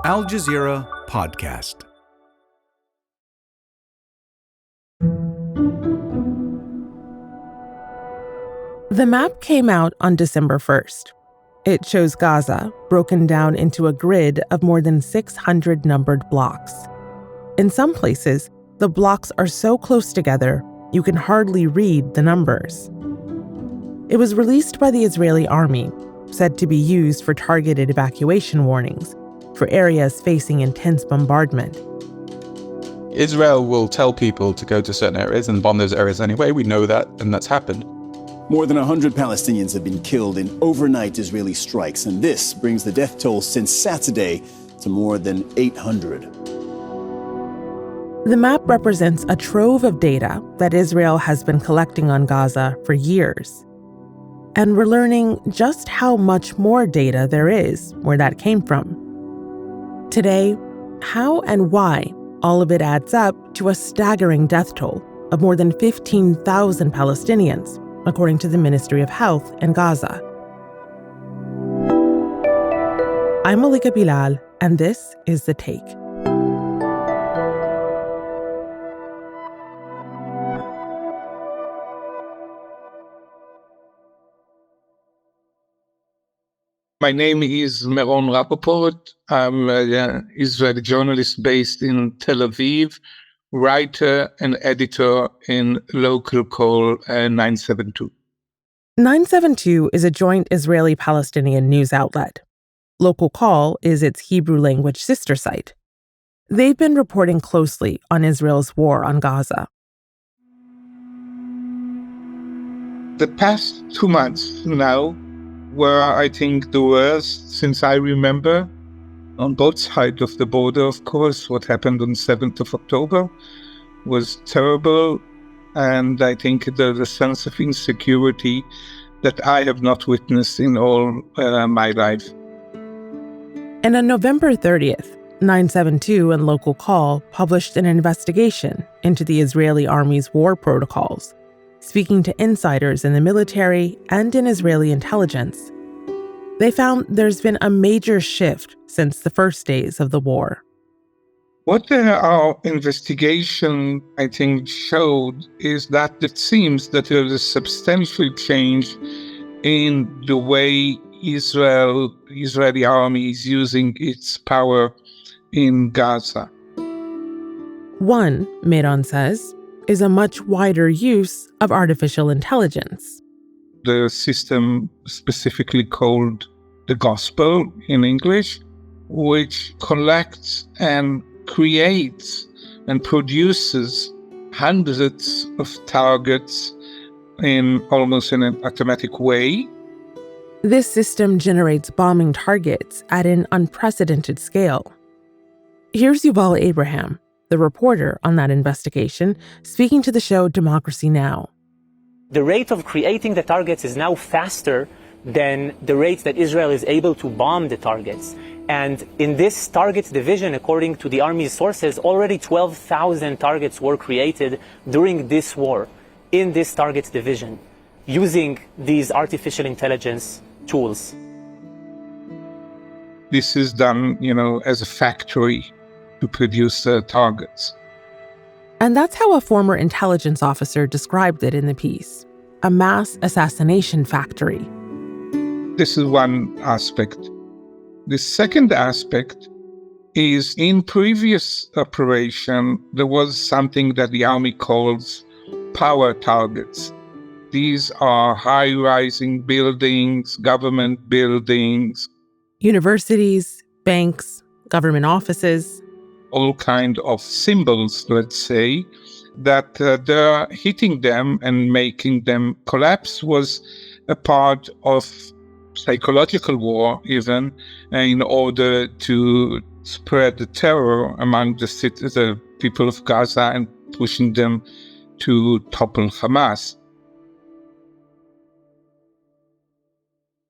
Al Jazeera Podcast. The map came out on December 1st. It shows Gaza broken down into a grid of more than 600 numbered blocks. In some places, the blocks are so close together, you can hardly read the numbers. It was released by the Israeli army, said to be used for targeted evacuation warnings for areas facing intense bombardment. Israel will tell people to go to certain areas and bomb those areas anyway. We know that, and that's happened. More than 100 Palestinians have been killed in overnight Israeli strikes, and this brings the death toll since Saturday to more than 800. The map represents a trove of data that Israel has been collecting on Gaza for years. And we're learning just how much more data there is where that came from. Today, how and why all of it adds up to a staggering death toll of more than 15,000 Palestinians, according to the Ministry of Health in Gaza. I'm Malika Bilal, and this is The Take. My name is Meron Rapoport. I'm an Israeli journalist based in Tel Aviv, writer and editor in local call 972. 972 is a joint Israeli-Palestinian news outlet. Local Call is its Hebrew-language sister site. They've been reporting closely on Israel's war on Gaza. The past 2 months now were, I think, the worst since I remember, on both sides of the border, of course. What happened on 7th of October was terrible, and I think there's a sense of insecurity that I have not witnessed in all my life. And on November 30th, 972 and Local Call published an investigation into the Israeli army's war protocols, speaking to insiders in the military and in Israeli intelligence. They found there's been a major shift since the first days of the war. What our investigation, I think, showed is that it seems that there is a substantial change in the way Israeli army is using its power in Gaza. One, Meron says, is a much wider use of artificial intelligence. The system specifically called the Gospel in English, which collects and creates and produces hundreds of targets in almost in an automatic way. This system generates bombing targets at an unprecedented scale. Here's Yuval Abraham, the reporter on that investigation, speaking to the show Democracy Now! The rate of creating the targets is now faster than the rate that Israel is able to bomb the targets. And in this targets division, according to the army's sources, already 12,000 targets were created during this war in this targets division using these artificial intelligence tools. This is done, as a factory to produce targets. And that's how a former intelligence officer described it in the piece, a mass assassination factory. This is one aspect. The second aspect is in previous operation, there was something that the army calls power targets. These are high-rising buildings, government buildings, universities, banks, government offices, all kind of symbols, let's say, that they're hitting them and making them collapse was a part of psychological war, even in order to spread the terror among the people of Gaza and pushing them to topple Hamas.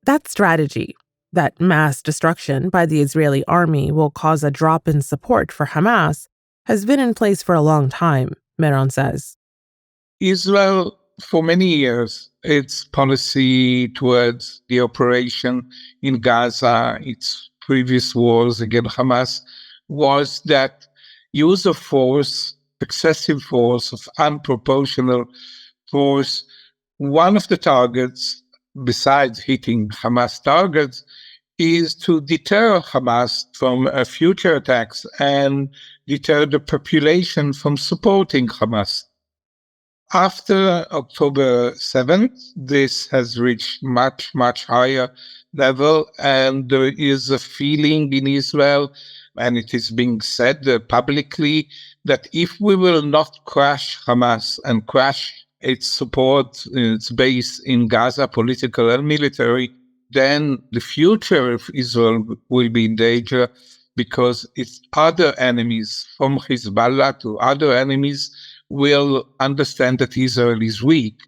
That strategy, that mass destruction by the Israeli army will cause a drop in support for Hamas, has been in place for a long time, Meron says. Israel, for many years, its policy towards the operation in Gaza, its previous wars against Hamas was that use of force, excessive force, of unproportional force. One of the targets, besides hitting Hamas targets, is to deter Hamas from future attacks and deter the population from supporting Hamas. After October 7th, this has reached much, much higher level, and there is a feeling in Israel, and it is being said publicly, that if we will not crush Hamas and crush its support, its base in Gaza, political and military, then the future of Israel will be in danger, because its other enemies, from Hezbollah to other enemies, will understand that Israel is weak.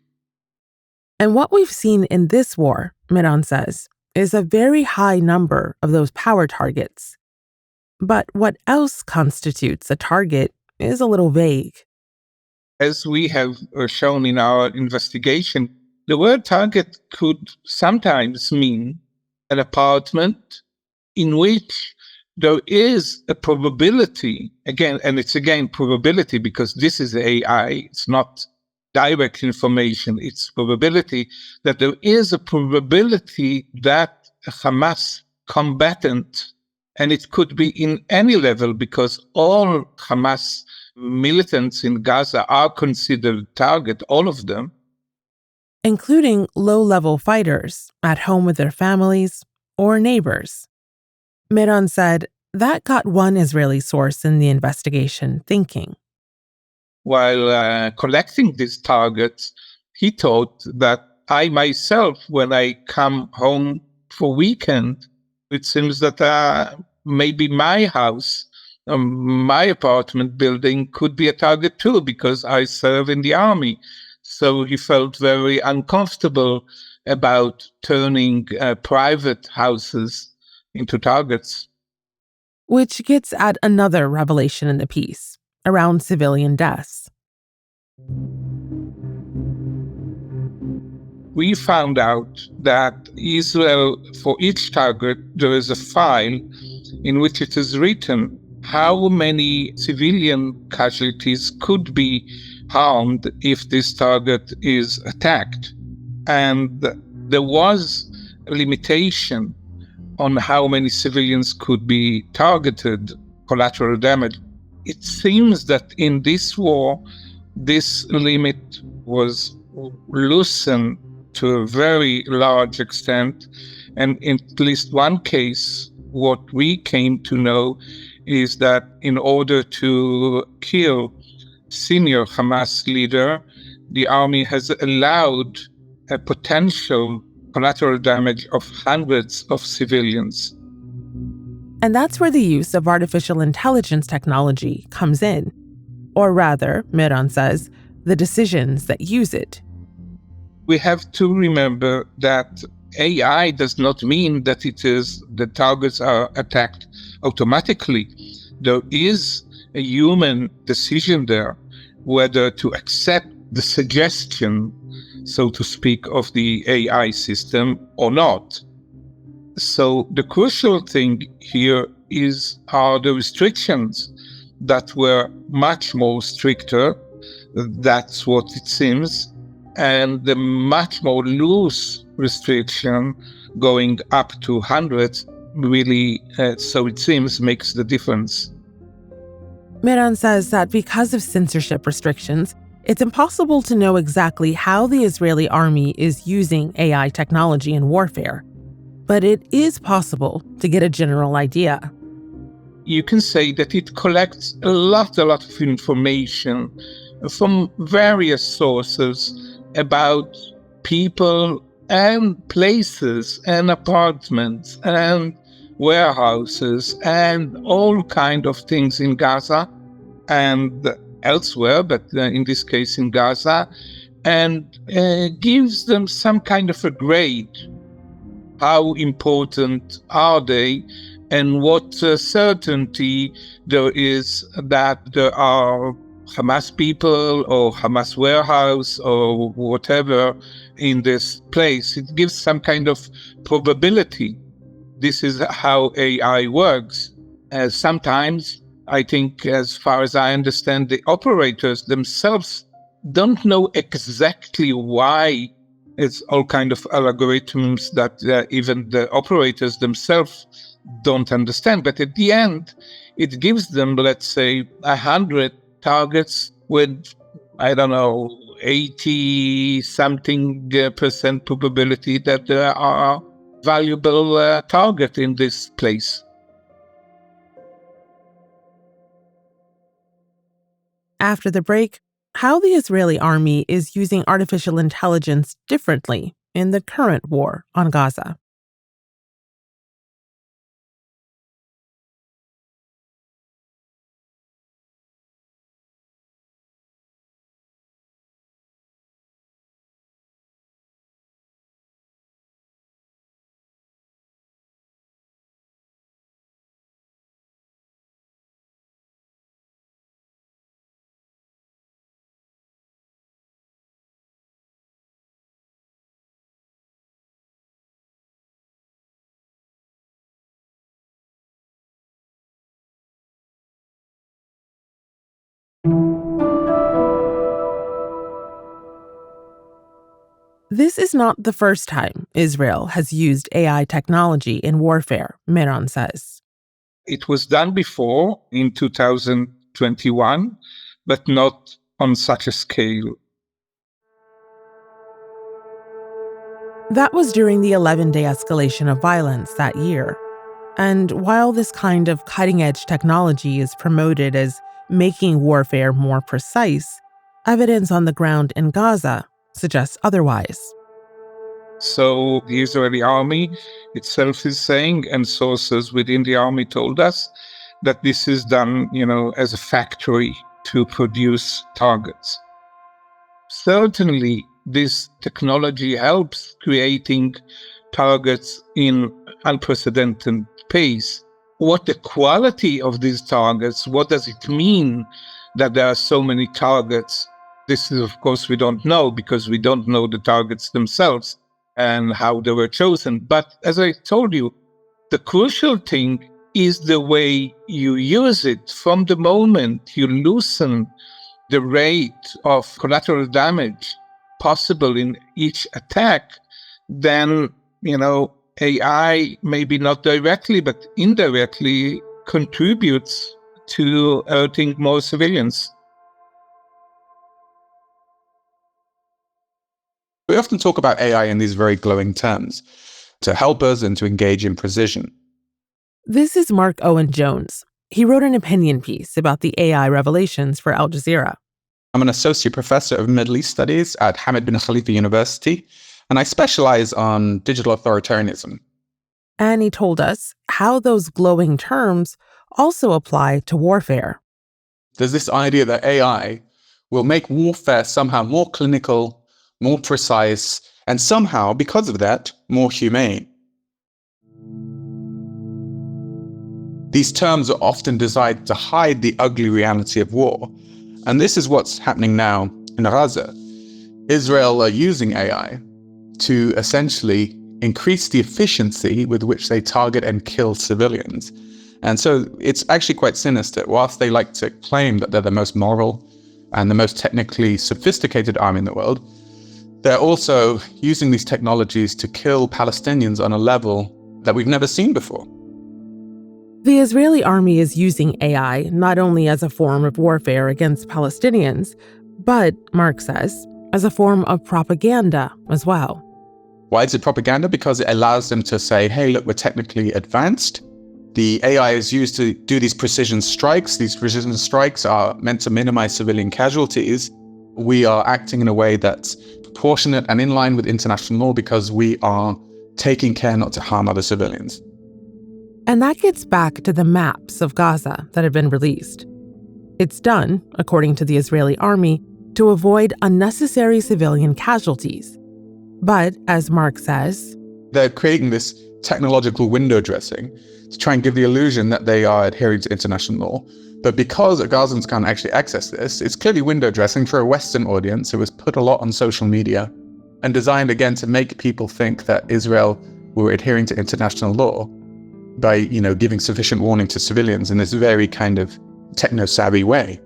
And what we've seen in this war, Meron says, is a very high number of those power targets. But what else constitutes a target is a little vague. As we have shown in our investigation, the word target could sometimes mean an apartment in which there is a probability, again, and it's again probability because this is AI, it's not direct information, it's probability, that there is a probability that a Hamas combatant, and it could be in any level because all Hamas militants in Gaza are considered target, all of them, including low-level fighters at home with their families or neighbors. Meron said that got one Israeli source in the investigation thinking. While collecting these targets, he thought that I myself, when I come home for weekend, it seems that maybe my house, my apartment building could be a target too, because I serve in the army. So he felt very uncomfortable about turning private houses into targets. Which gets at another revelation in the piece around civilian deaths. We found out that Israel, for each target, there is a file in which it is written how many civilian casualties could be harmed if this target is attacked. And there was a limitation on how many civilians could be targeted, collateral damage. It seems that in this war, this limit was loosened to a very large extent. And in at least one case, what we came to know is that in order to kill senior Hamas leader, the army has allowed a potential collateral damage of hundreds of civilians. And that's where the use of artificial intelligence technology comes in. Or rather, Meron says, the decisions that use it. We have to remember that AI does not mean that the targets are attacked automatically. There is a human decision there, whether to accept the suggestion, so to speak, of the AI system or not. So the crucial thing here are the restrictions that were much more stricter, that's what it seems, and the much more loose restriction going up to hundreds really, so it seems, makes the difference. Meron says that because of censorship restrictions, it's impossible to know exactly how the Israeli army is using AI technology in warfare. But it is possible to get a general idea. You can say that it collects a lot of information from various sources about people and places and apartments and warehouses and all kind of things in Gaza and elsewhere, but in this case in Gaza, and gives them some kind of a grade. How important are they, and what certainty there is that there are Hamas people or Hamas warehouse or whatever in this place. It gives some kind of probability. this is how AI works. Sometimes, I think, as far as I understand, the operators themselves don't know exactly why. It's all kind of algorithms that even the operators themselves don't understand. But at the end, it gives them, let's say, 100 targets with, I don't know, 80-something percent probability that there are valuable target in this place. After the break, how the Israeli army is using artificial intelligence differently in the current war on Gaza. This is not the first time Israel has used AI technology in warfare, Meron says. It was done before in 2021, but not on such a scale. That was during the 11-day escalation of violence that year. And while this kind of cutting-edge technology is promoted as making warfare more precise, evidence on the ground in Gaza suggests otherwise. So the Israeli army itself is saying, and sources within the army told us, that this is done, as a factory to produce targets. Certainly, this technology helps creating targets in unprecedented pace. What the quality of these targets, what does it mean that there are so many targets? This is, of course, we don't know because we don't know the targets themselves and how they were chosen. But as I told you, the crucial thing is the way you use it. From the moment you loosen the rate of collateral damage possible in each attack, then, AI maybe not directly, but indirectly contributes to hurting more civilians. We often talk about AI in these very glowing terms, to help us and to engage in precision. This is Marc Owen Jones. He wrote an opinion piece about the AI revelations for Al Jazeera. I'm an associate professor of Middle East Studies at Hamad bin Khalifa University, and I specialize on digital authoritarianism. And he told us how those glowing terms also apply to warfare. There's this idea that AI will make warfare somehow more clinical, more precise, and somehow, because of that, more humane. These terms are often designed to hide the ugly reality of war, and this is what's happening now in Gaza. Israel are using AI to essentially increase the efficiency with which they target and kill civilians. And so it's actually quite sinister. Whilst they like to claim that they're the most moral and the most technically sophisticated army in the world, they're also using these technologies to kill Palestinians on a level that we've never seen before. The Israeli army is using AI not only as a form of warfare against Palestinians, but, Marc says, as a form of propaganda as well. Why is it propaganda? Because it allows them to say, hey, look, we're technically advanced. The AI is used to do these precision strikes. These precision strikes are meant to minimize civilian casualties. We are acting in a way that's proportionate and in line with international law because we are taking care not to harm other civilians. And that gets back to the maps of Gaza that have been released. It's done, according to the Israeli army, to avoid unnecessary civilian casualties. But, as Marc says, they're creating this technological window dressing to try and give the illusion that they are adhering to international law. But because Gazans can't actually access this, it's clearly window dressing for a Western audience. It was put a lot on social media and designed again to make people think that Israel were adhering to international law. by, giving sufficient warning to civilians in this very kind of techno-savvy way.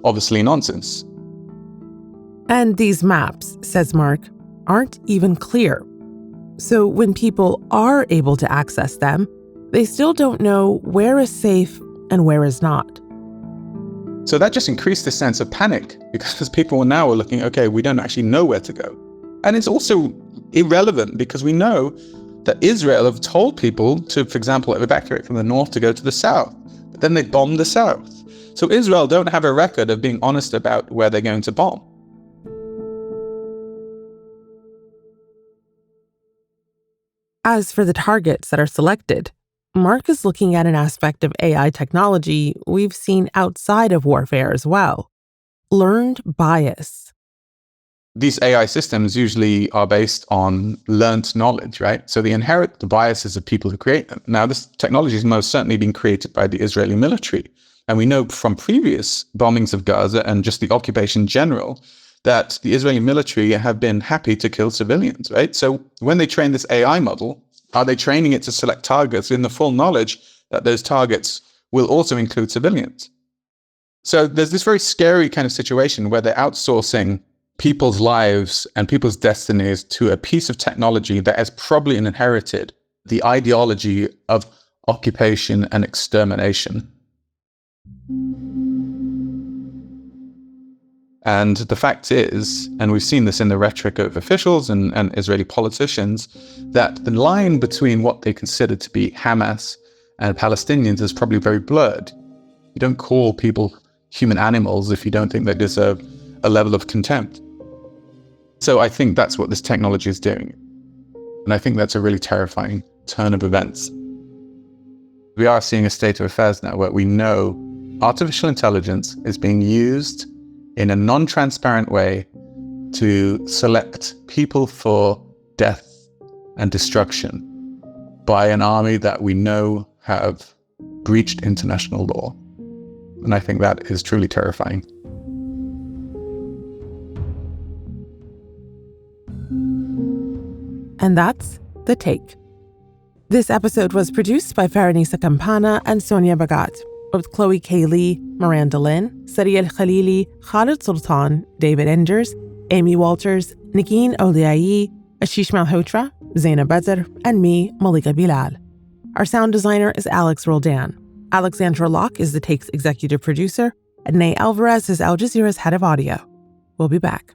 Obviously nonsense. And these maps, says Marc, aren't even clear. So when people are able to access them, they still don't know where is safe and where is not. So that just increased the sense of panic, because people now are looking, okay, we don't actually know where to go. And it's also irrelevant because we know that Israel have told people to, for example, evacuate from the north to go to the south. But then they bombed the south. So Israel don't have a record of being honest about where they're going to bomb. As for the targets that are selected, Marc is looking at an aspect of AI technology we've seen outside of warfare as well: learned bias. These AI systems usually are based on learned knowledge, right? So they inherit the biases of people who create them. Now, this technology has most certainly been created by the Israeli military. And we know from previous bombings of Gaza and just the occupation in general that the Israeli military have been happy to kill civilians, right? So when they train this AI model, are they training it to select targets in the full knowledge that those targets will also include civilians? So there's this very scary kind of situation where they're outsourcing people's lives and people's destinies to a piece of technology that has probably inherited the ideology of occupation and extermination. And the fact is, and we've seen this in the rhetoric of officials and Israeli politicians, that the line between what they consider to be Hamas and Palestinians is probably very blurred. You don't call people human animals if you don't think they deserve a level of contempt. So I think that's what this technology is doing. And I think that's a really terrifying turn of events. We are seeing a state of affairs now where we know artificial intelligence is being used in a non-transparent way to select people for death and destruction by an army that we know have breached international law. And I think that is truly terrifying. And that's The Take. This episode was produced by Fahrinisa Campana and Sonia Baghat, with Chloe K. Lee, Miranda Lynn, Sariel Khalili, Khalid Sultan, David Engers, Amy Walters, Nagin Oliayi, Ashish Malhotra, Zainab Badr, and me, Malika Bilal. Our sound designer is Alex Roldan. Alexandra Locke is The Take's executive producer, and Ney Alvarez is Al Jazeera's head of audio. We'll be back.